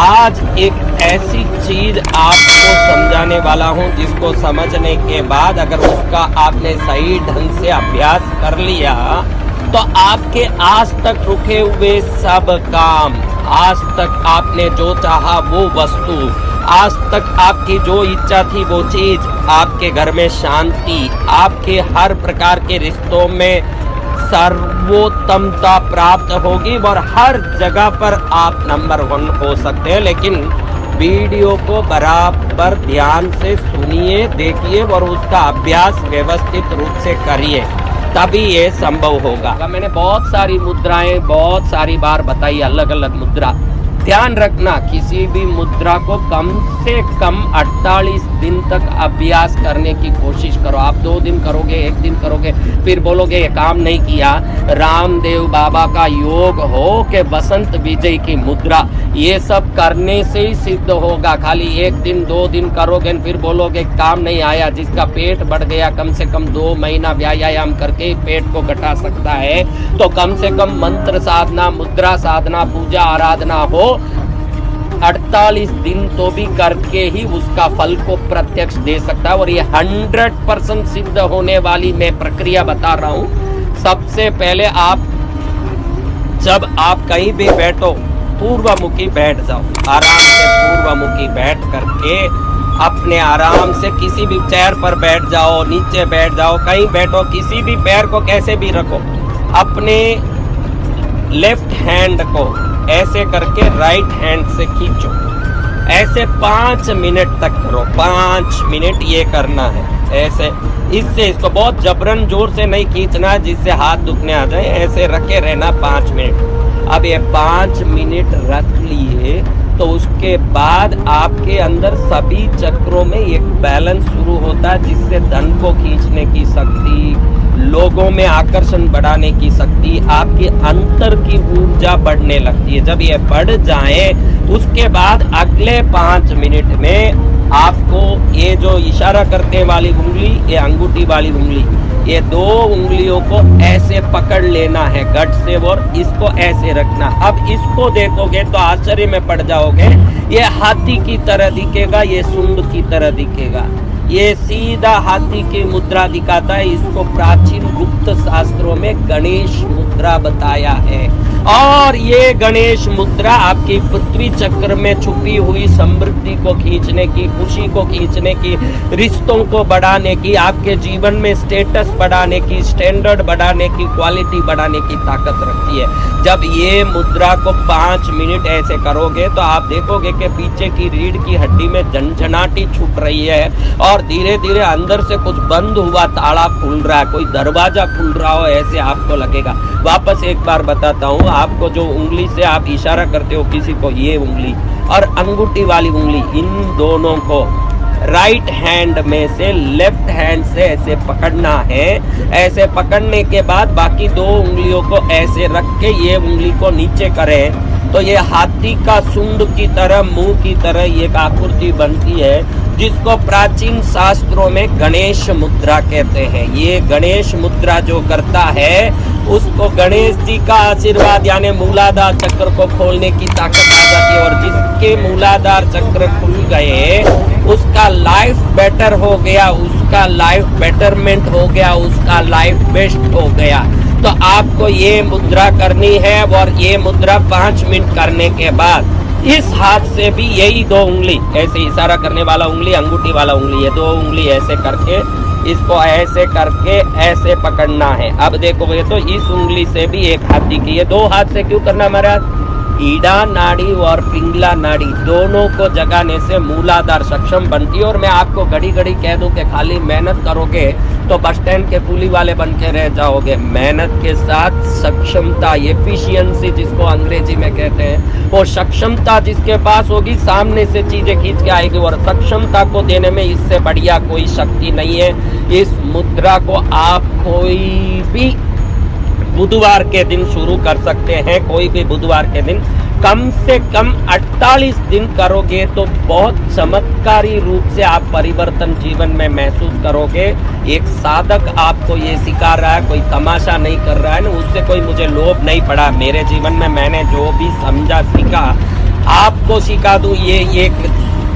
आज एक ऐसी चीज आपको समझाने वाला हूं जिसको समझने के बाद अगर उसका आपने सही ढंग से अभ्यास कर लिया तो आपके आज तक रुके हुए सब काम, आज तक आपने जो चाहा वो वस्तु, आज तक आपकी जो इच्छा थी वो चीज, आपके घर में शांति, आपके हर प्रकार के रिश्तों में सर्वोत्तमता प्राप्त होगी और हर जगह पर आप नंबर 1 हो सकते हैं। लेकिन वीडियो को बराबर ध्यान से सुनिए, देखिए और उसका अभ्यास व्यवस्थित रूप से करिए, तभी ये संभव होगा। मैंने बहुत सारी मुद्राएं बहुत सारी बार बताई, अलग अलग मुद्रा। ध्यान रखना, किसी भी मुद्रा को कम से कम 48 दिन तक अभ्यास करने की कोशिश करो। आप 2 दिन करोगे, 1 दिन करोगे, फिर बोलोगे ये काम नहीं किया। रामदेव बाबा का योग हो कि बसंत विजय की मुद्रा, ये सब करने से ही सिद्ध होगा। खाली 1 दिन 2 दिन करोगे फिर बोलोगे काम नहीं आया। जिसका पेट बढ़ गया कम से कम 2 महीना व्यायाम करके पेट को घटा सकता है, तो कम से कम मंत्र साधना, मुद्रा साधना, पूजा आराधना हो 48 दिन तो भी करके ही उसका फल को प्रत्यक्ष दे सकता है। और ये 100% सिद्ध होने वाली मैं प्रक्रिया बता रहा हूं। सबसे पहले जब आप कहीं भी बैठो पूर्वमुखी बैठ जाओ, आराम से पूर्वमुखी बैठ करके अपने आराम से किसी भी चेयर पर बैठ जाओ, नीचे बैठ जाओ, कहीं बैठो, किसी भी पैर को कैसे भी रखो, अपने लेफ्ट हैंड को ऐसे करके राइट हैंड से खींचो। ऐसे 5 मिनट तक करो, 5 मिनट ये करना है ऐसे। इसको बहुत जबरन जोर से नहीं खींचना जिससे हाथ दुखने आ जाए, ऐसे रखे रहना 5 मिनट। अब ये 5 मिनट रख लिए तो उसके बाद आपके अंदर सभी चक्रों में एक बैलेंस शुरू होता है जिससे धन को खींचने की शक्ति, लोगों में आकर्षण बढ़ाने की शक्ति, आपके अंतर की ऊर्जा बढ़ने लगती है। जब ये बढ़ जाए उसके बाद अगले 5 मिनट में आपको ये जो इशारा करने वाली उंगली, ये अंगूठी वाली उंगली, ये 2 उंगलियों को ऐसे पकड़ लेना है गट से और इसको ऐसे रखना। अब इसको देखोगे तो आश्चर्य में पड़ जाओगे, ये हाथी की तरह दिखेगा, ये सूंड की तरह दिखेगा। ये सीधा हाथी की मुद्रा दिखाता है। इसको प्राचीन गुप्त शास्त्रों में गणेश मुद्रा बताया है। और ये गणेश मुद्रा आपकी पृथ्वी चक्र में छुपी हुई समृद्धि को खींचने की, खुशी को खींचने की, रिश्तों को बढ़ाने की, आपके जीवन में स्टेटस बढ़ाने की, स्टैंडर्ड बढ़ाने की, क्वालिटी बढ़ाने की ताकत रखती है। जब ये मुद्रा को 5 मिनट ऐसे करोगे तो आप देखोगे कि पीछे की रीढ़ की हड्डी में झनझनाटी छूट रही है और धीरे धीरे अंदर से कुछ बंद हुआ ताला खुल रहा है, कोई दरवाजा खुल रहा हो ऐसे आपको लगेगा। वापस एक बार बताता हूँ आपको, जो उंगली से आप इशारा करते हो किसी को, ये उंगली और अंगूठी वाली उंगली, इन दोनों को राइट हैंड में से लेफ्ट हैंड से ऐसे पकड़ना है। ऐसे पकड़ने के बाद बाकी 2 उंगलियों को ऐसे रख के ये उंगली को नीचे करें तो ये हाथी का सूंड की तरह, मुंह की तरह एक आकृति बनती है जिसको प्राचीन शास्त्रों में गणेश मुद्रा कहते हैं। ये गणेश मुद्रा जो करता है उसको गणेश जी का आशीर्वाद यानी मूलाधार चक्र को खोलने की ताकत आ जाती है। और जिसके मूलाधार चक्र खुल गए उसका लाइफ बेटर हो गया, उसका लाइफ बेटरमेंट हो गया, उसका लाइफ बेस्ट हो गया। तो आपको ये मुद्रा करनी है और ये मुद्रा 5 मिनट करने के बाद इस हाथ से भी यही 2 उंगली, ऐसे इशारा करने वाला उंगली, अंगूठी वाला उंगली, ये 2 उंगली ऐसे करके इसको ऐसे करके ऐसे पकड़ना है। अब देखोगे तो इस उंगली से भी एक हाथी की, ये 2 हाथ से क्यों करना महाराज? ईड़ा नाड़ी और पिंगला नाड़ी दोनों को जगाने से मूलाधार सक्षम बनती है। और मैं आपको घड़ी घड़ी कह दूं कि खाली मेहनत करोगे तो बस स्टैंड के पुली वाले बन के रह जाओगे। मेहनत के साथ सक्षमता, एफिशिएंसी जिसको अंग्रेजी में कहते हैं, वो सक्षमता जिसके पास होगी सामने से चीजें खींच के आएगी। और सक्षमता को देने में इससे बढ़िया कोई शक्ति नहीं है। इस मुद्रा को आप कोई भी बुधवार के दिन शुरू कर सकते हैं, कोई भी बुधवार के दिन कम से कम 48 दिन करोगे तो बहुत चमत्कारी रूप से आप परिवर्तन जीवन में महसूस करोगे। एक साधक आपको ये सिखा रहा है, कोई तमाशा नहीं कर रहा है ना, उससे कोई मुझे लोभ नहीं पड़ा। मेरे जीवन में मैंने जो भी समझा सीखा आपको सिखा दूं, ये एक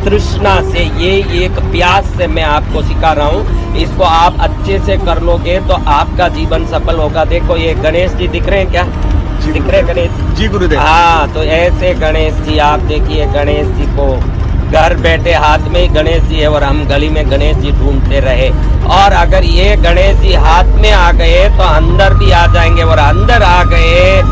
तृष्णा से, ये एक प्यास से मैं आपको सिखा रहा हूँ। इसको आप अच्छे से कर लोगे तो आपका जीवन सफल होगा। देखो ये गणेश जी दिख रहे हैं क्या? दिख रहे गणेश जी गुरुदेव। हाँ, तो ऐसे गणेश जी आप देखिए, गणेश जी को घर बैठे हाथ में ही गणेश जी है और हम गली में गणेश जी ढूंढते रहे। और अगर ये गणेश जी हाथ में आ गए तो अंदर भी आ जाएंगे, और अंदर आ गए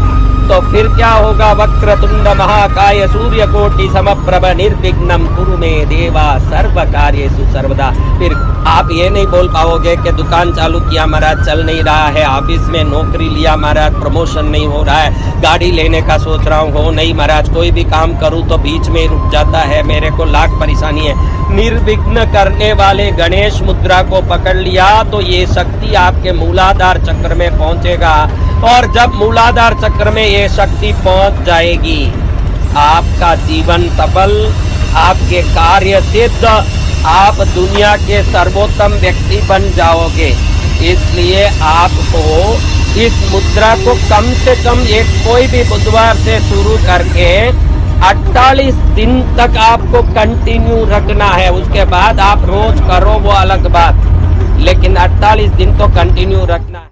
तो फिर क्या होगा? वक्रतुंड महाकाय सूर्यकोटि समप्रभ निर्विघ्नं कुरु मे देवा सर्व कार्येषु सर्वदा। फिर आप ये नहीं बोल पाओगे कि दुकान चालू किया महाराज चल नहीं रहा है, ऑफिस में नौकरी लिया महाराज प्रमोशन नहीं हो रहा है, गाड़ी लेने का सोच रहा हूँ, हो नहीं महाराज, कोई भी काम करूँ तो बीच में रुक जाता है, मेरे को लाख परेशानी है। निर्विघ्न करने वाले गणेश मुद्रा को पकड़ लिया तो ये शक्ति आपके मूलाधार चक्र में पहुंचेगा, और जब मूलाधार चक्र में ये शक्ति पहुंच जाएगी, आपका जीवन सफल, आपके कार्य सिद्ध, आप दुनिया के सर्वोत्तम व्यक्ति बन जाओगे। इसलिए आपको इस मुद्रा को कम से कम एक कोई भी बुधवार से शुरू करके 48 दिन तक आपको कंटिन्यू रखना है। उसके बाद आप रोज करो वो अलग बात, लेकिन 48 दिन तो कंटिन्यू रखना है।